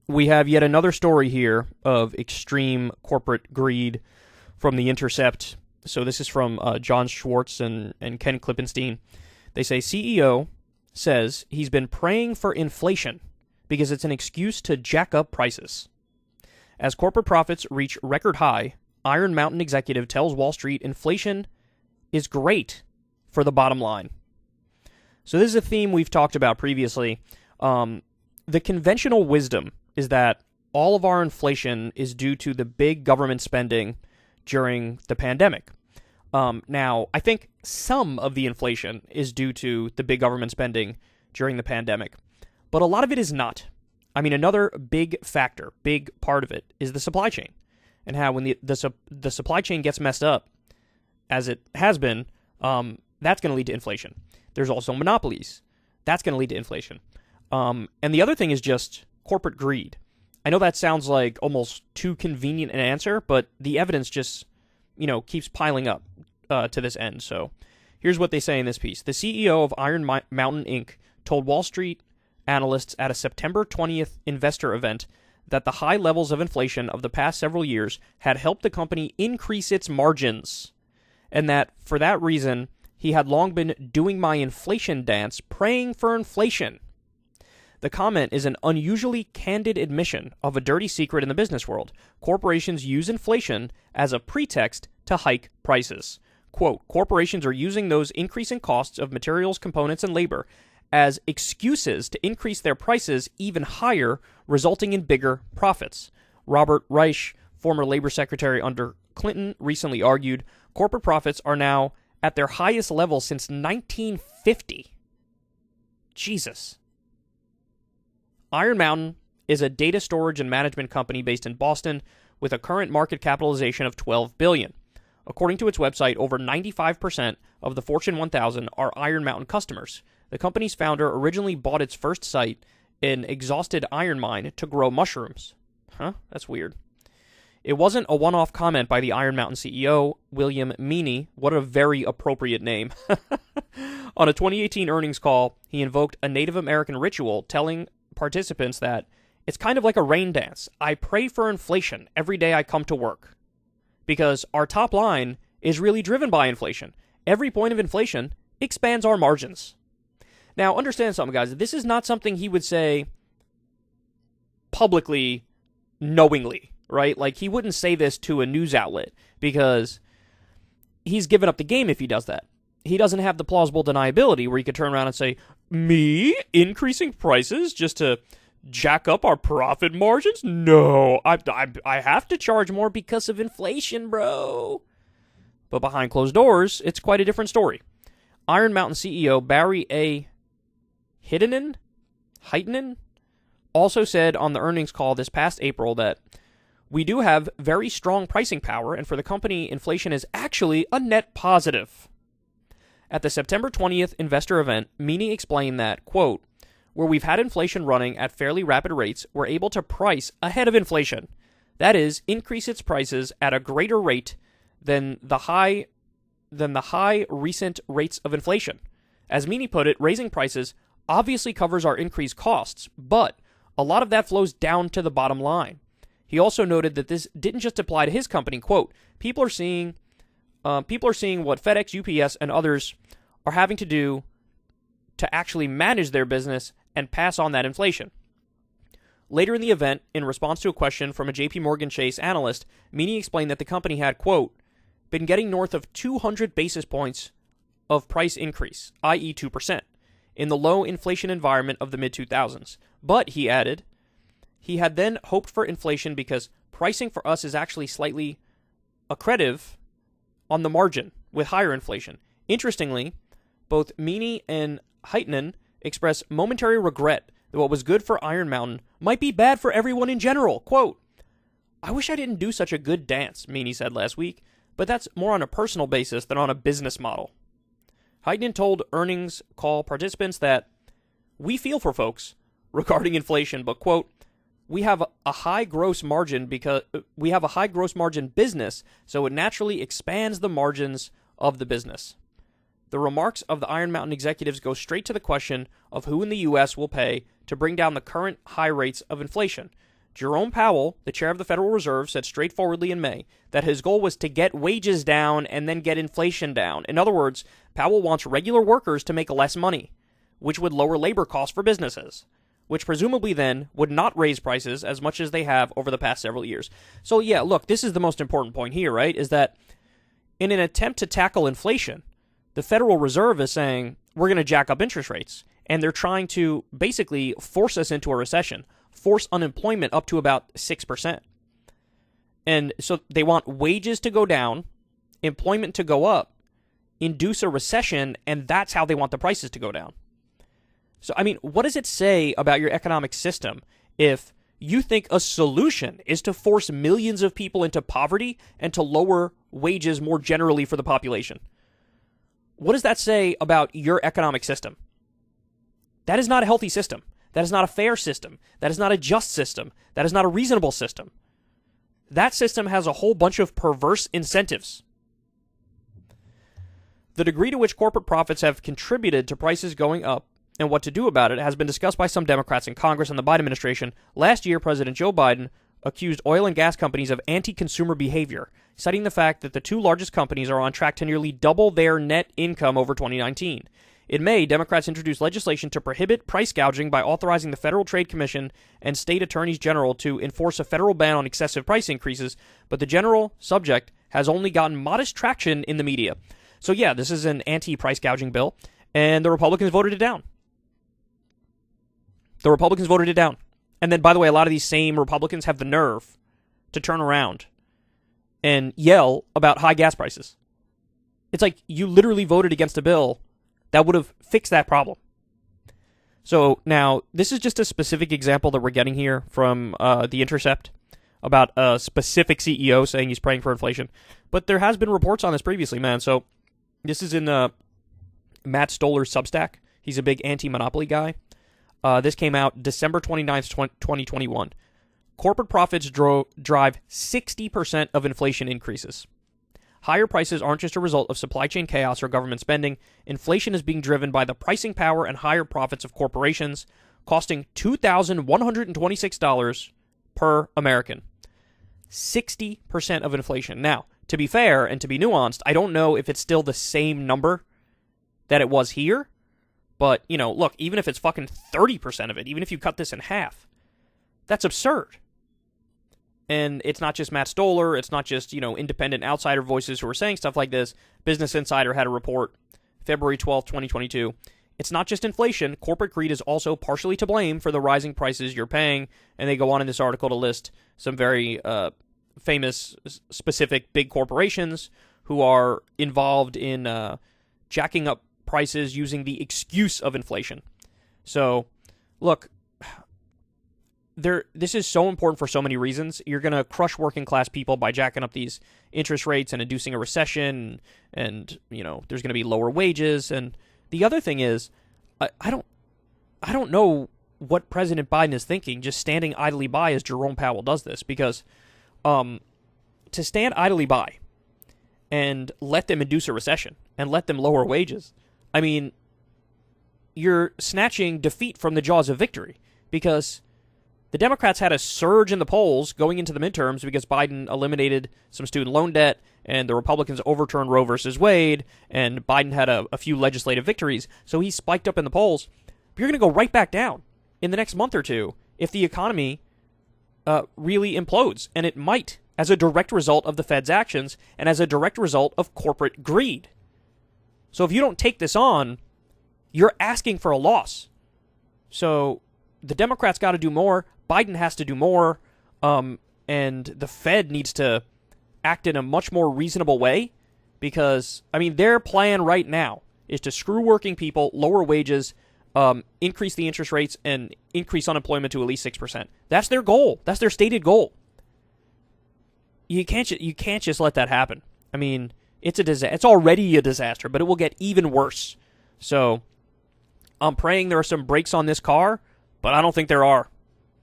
we have yet another story here of extreme corporate greed from The Intercept. So this is from John Schwartz and Ken Klippenstein. They say CEO says he's been praying for inflation because it's an excuse to jack up prices. As corporate profits reach record high, Iron Mountain executive tells Wall Street inflation is great for the bottom line. So this is a theme we've talked about previously. The conventional wisdom is that all of our inflation is due to the big government spending during the pandemic. Now, I think some of the inflation is due to the big government spending during the pandemic, but a lot of it is not. I mean, another big factor, big part of it, is the supply chain, and how when the supply chain gets messed up, as it has been, that's going to lead to inflation. There's also monopolies. That's going to lead to inflation. And the other thing is just corporate greed. I know that sounds like almost too convenient an answer, but the evidence just, keeps piling up to this end. So here's what they say in this piece. The CEO of Iron Mountain Inc. told Wall Street analysts at a September 20th investor event that the high levels of inflation of the past several years had helped the company increase its margins, and that for that reason, he had long been doing my inflation dance, praying for inflation. The comment is an unusually candid admission of a dirty secret in the business world. Corporations use inflation as a pretext to hike prices. Quote, corporations are using those increasing costs of materials, components, and labor as excuses to increase their prices even higher, resulting in bigger profits. Robert Reich, former labor secretary under Clinton, recently argued corporate profits are now at their highest level since 1950. Jesus. Iron Mountain is a data storage and management company based in Boston with a current market capitalization of $12 billion. According to its website, over 95% of the Fortune 1000 are Iron Mountain customers. The company's founder originally bought its first site, an exhausted iron mine, to grow mushrooms. Huh? That's weird. It wasn't a one-off comment by the Iron Mountain CEO, William Meaney. What a very appropriate name. On a 2018 earnings call, he invoked a Native American ritual, telling participants that it's kind of like a rain dance. I pray for inflation every day I come to work. Because our top line is really driven by inflation. Every point of inflation expands our margins. Now, understand something, guys. This is not something he would say publicly, knowingly, right? Like, he wouldn't say this to a news outlet because he's given up the game if he does that. He doesn't have the plausible deniability where he could turn around and say, me increasing prices just to jack up our profit margins? No, I have to charge more because of inflation, bro. But behind closed doors, it's quite a different story. Iron Mountain CEO Barry A. Heitinen also said on the earnings call this past April that we do have very strong pricing power, and for the company, inflation is actually a net positive. At the September 20th investor event, Meaney explained that, quote, where we've had inflation running at fairly rapid rates, we're able to price ahead of inflation. That is, increase its prices at a greater rate than the high recent rates of inflation. As Meaney put it, raising prices obviously covers our increased costs, but a lot of that flows down to the bottom line. He also noted that this didn't just apply to his company. Quote, people are seeing what FedEx, UPS, and others are having to do to actually manage their business and pass on that inflation. Later in the event, in response to a question from a JP Morgan Chase analyst, Meaney explained that the company had, quote, been getting north of 200 basis points of price increase, i.e. 2%, in the low inflation environment of the mid-2000s. But, he added, he had then hoped for inflation because pricing for us is actually slightly accretive on the margin with higher inflation. Interestingly, both Meaney and Heitinen expressed momentary regret that what was good for Iron Mountain might be bad for everyone in general. Quote, I wish I didn't do such a good dance, Meaney said last week, but that's more on a personal basis than on a business model. Heitinen told earnings call participants that we feel for folks regarding inflation, but, quote, we have a high gross margin because we have a high gross margin business, so it naturally expands the margins of the business. The remarks of the Iron Mountain executives go straight to the question of who in the U.S. will pay to bring down the current high rates of inflation. Jerome Powell, the chair of the Federal Reserve, said straightforwardly in May that his goal was to get wages down and then get inflation down. In other words, Powell wants regular workers to make less money, which would lower labor costs for businesses, which presumably then would not raise prices as much as they have over the past several years. So yeah, look, this is the most important point here, right, is that in an attempt to tackle inflation, the Federal Reserve is saying, we're going to jack up interest rates, and they're trying to basically force us into a recession, force unemployment up to about 6%. And so they want wages to go down, employment to go up, induce a recession, and that's how they want the prices to go down. So, I mean, what does it say about your economic system if you think a solution is to force millions of people into poverty and to lower wages more generally for the population? What does that say about your economic system? That is not a healthy system. That is not a fair system. That is not a just system. That is not a reasonable system. That system has a whole bunch of perverse incentives. The degree to which corporate profits have contributed to prices going up and what to do about it has been discussed by some Democrats in Congress and the Biden administration. Last year, President Joe Biden accused oil and gas companies of anti-consumer behavior, citing the fact that the two largest companies are on track to nearly double their net income over 2019. In May, Democrats introduced legislation to prohibit price gouging by authorizing the Federal Trade Commission and state attorneys general to enforce a federal ban on excessive price increases, but the general subject has only gotten modest traction in the media. So yeah, this is an anti-price gouging bill, and the Republicans voted it down. And then, by the way, a lot of these same Republicans have the nerve to turn around and yell about high gas prices. It's like you literally voted against a bill that would have fixed that problem. So now, this is just a specific example that we're getting here from The Intercept about a specific CEO saying he's praying for inflation. But there has been reports on this previously, man. So this is in Matt Stoller's Substack. He's a big anti-monopoly guy. This came out December 29th, 2021. Corporate profits drive 60% of inflation increases. Higher prices aren't just a result of supply chain chaos or government spending. Inflation is being driven by the pricing power and higher profits of corporations, costing $2,126 per American. 60% of inflation. Now, to be fair and to be nuanced, I don't know if it's still the same number that it was here. But, you know, look, even if it's fucking 30% of it, even if you cut this in half, that's absurd. And it's not just Matt Stoller, it's not just, independent outsider voices who are saying stuff like this. Business Insider had a report February 12th, 2022. It's not just inflation. Corporate greed is also partially to blame for the rising prices you're paying. And they go on in this article to list some very famous, specific big corporations who are involved in jacking up prices using the excuse of inflation. So, look, this is so important for so many reasons. You're going to crush working class people by jacking up these interest rates and inducing a recession, and there's going to be lower wages. And the other thing is, I don't know what President Biden is thinking, just standing idly by as Jerome Powell does this, because to stand idly by and let them induce a recession and let them lower wages, I mean, you're snatching defeat from the jaws of victory, because the Democrats had a surge in the polls going into the midterms because Biden eliminated some student loan debt, and the Republicans overturned Roe versus Wade, and Biden had a few legislative victories, so he spiked up in the polls. But you're going to go right back down in the next month or two if the economy really implodes, and it might, as a direct result of the Fed's actions and as a direct result of corporate greed. So if you don't take this on, you're asking for a loss. So the Democrats got to do more. Biden has to do more. And the Fed needs to act in a much more reasonable way, because, their plan right now is to screw working people, lower wages, increase the interest rates, and increase unemployment to at least 6%. That's their goal. That's their stated goal. You can't just let that happen. It's a disaster. It's already a disaster, but it will get even worse. So I'm praying there are some brakes on this car, but I don't think there are.